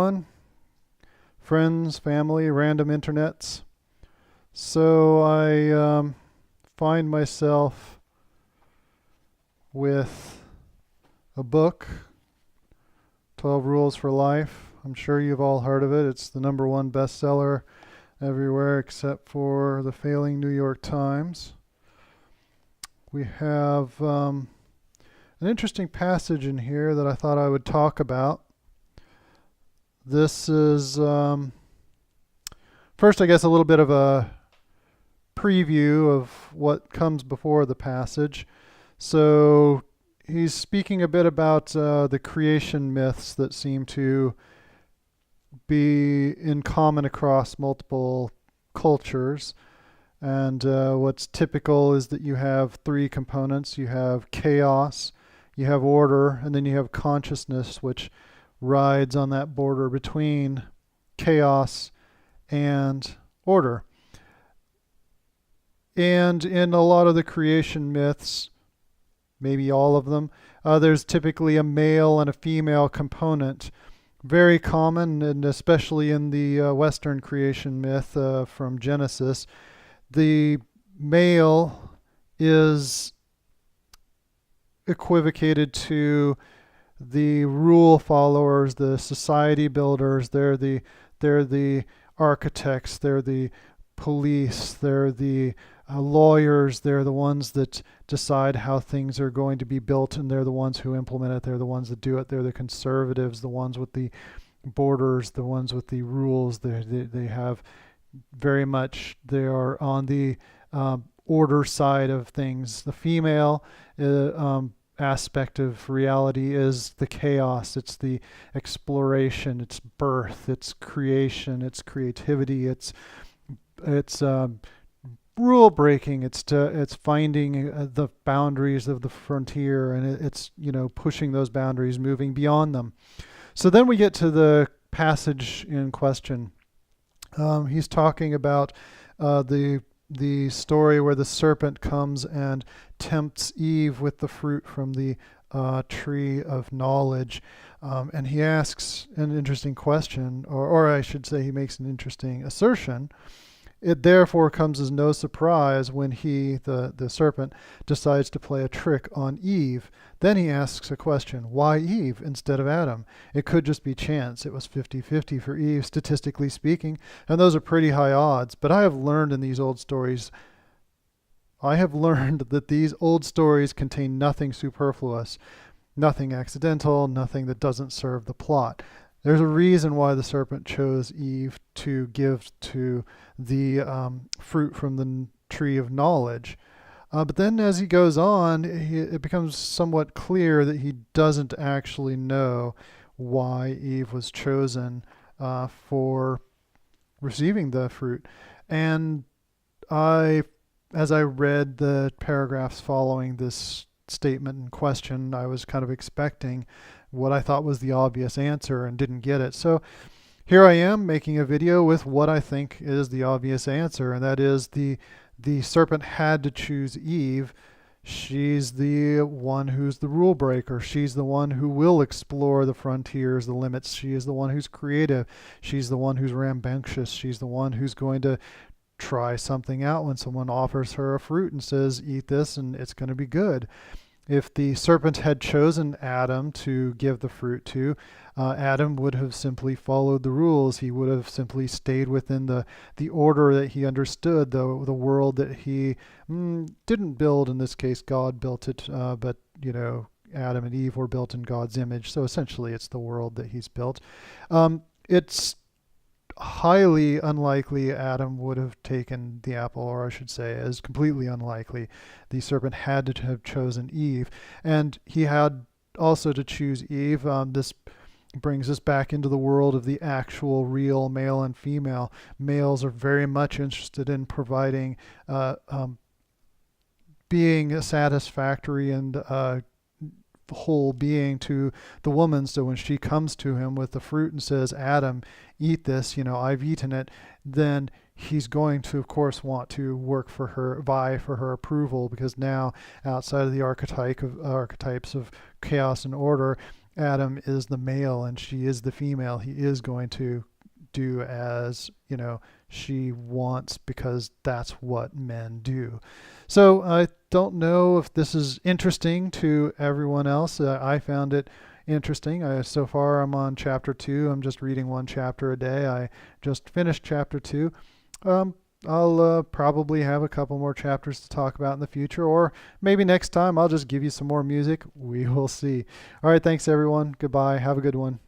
everyone, friends, family, random internets. So I find myself with a book, 12 Rules for Life. I'm sure you've all heard of it. It's the #1 bestseller everywhere except for the failing New York Times. We have an interesting passage in here that I thought I would talk about. This is, first, I guess, a little bit of a preview of what comes before the passage. So he's speaking a bit about the creation myths that seem to be in common across multiple cultures. And what's typical is that you have three components. You have chaos, you have order, and then you have consciousness, which rides on that border between chaos and order. And in a lot of the creation myths, maybe all of them, there's typically a male and a female component. Very common, and especially in the Western creation myth from Genesis, the male is equivocated to the rule followers, the society builders. They're the architects, they're the police, they're the lawyers, they're the ones that decide how things are going to be built, and they're the ones who implement it, they're the ones that do it, they're the conservatives, the ones with the borders, the ones with the rules. They have very much, they are on the order side of things. The female aspect of reality is the chaos. It's the exploration, it's birth, it's creation, it's creativity, it's rule breaking, it's finding the boundaries of the frontier, and it's pushing those boundaries, moving beyond them. So then we get to the passage in question. He's talking about the story where the serpent comes and tempts Eve with the fruit from the tree of knowledge. And he asks an interesting question, or I should say he makes an interesting assertion. It therefore comes as no surprise when he, the serpent, decides to play a trick on Eve. Then he asks a question: why Eve instead of Adam? It could just be chance. It was 50-50 for Eve, statistically speaking, and those are pretty high odds. But I have learned in these old stories, that these old stories contain nothing superfluous, nothing accidental, nothing that doesn't serve the plot. There's a reason why the serpent chose Eve to give to the fruit from the tree of knowledge. But then as he goes on, it becomes somewhat clear that he doesn't actually know why Eve was chosen for receiving the fruit. And as I read the paragraphs following this statement in question, I was kind of expecting what I thought was the obvious answer and didn't get it. So here I am making a video with what I think is the obvious answer, and that is the serpent had to choose Eve. She's the one who's the rule breaker. She's the one who will explore the frontiers, the limits. She is the one who's creative. She's the one who's rambunctious. She's the one who's going to try something out when someone offers her a fruit and says, eat this and it's going to be good. If the serpent had chosen Adam to give the fruit to, Adam would have simply followed the rules. He would have simply stayed within the order that he understood, the world that he didn't build. In this case, God built it, but Adam and Eve were built in God's image. So essentially, it's the world that he's built. It's highly unlikely Adam would have taken the apple, or I should say is completely unlikely. The serpent had to have chosen Eve, and he had also to choose Eve. This brings us back into the world of the actual real male and female. Males are very much interested in providing being a satisfactory and whole being to the woman. So when she comes to him with the fruit and says, Adam, eat this, I've eaten it, then he's going to, of course, want to work for her, vie for her approval, because now outside of the archetypes of chaos and order, Adam is the male and she is the female, he is going to do as, she wants, because that's what men do. So I don't know if this is interesting to everyone else. I found it interesting. So far I'm on chapter 2. I'm just reading one chapter a day. I just finished chapter 2. Um, I'll probably have a couple more chapters to talk about in the future, or maybe next time I'll just give you some more music. We will see. All right, thanks everyone. Goodbye. Have a good one.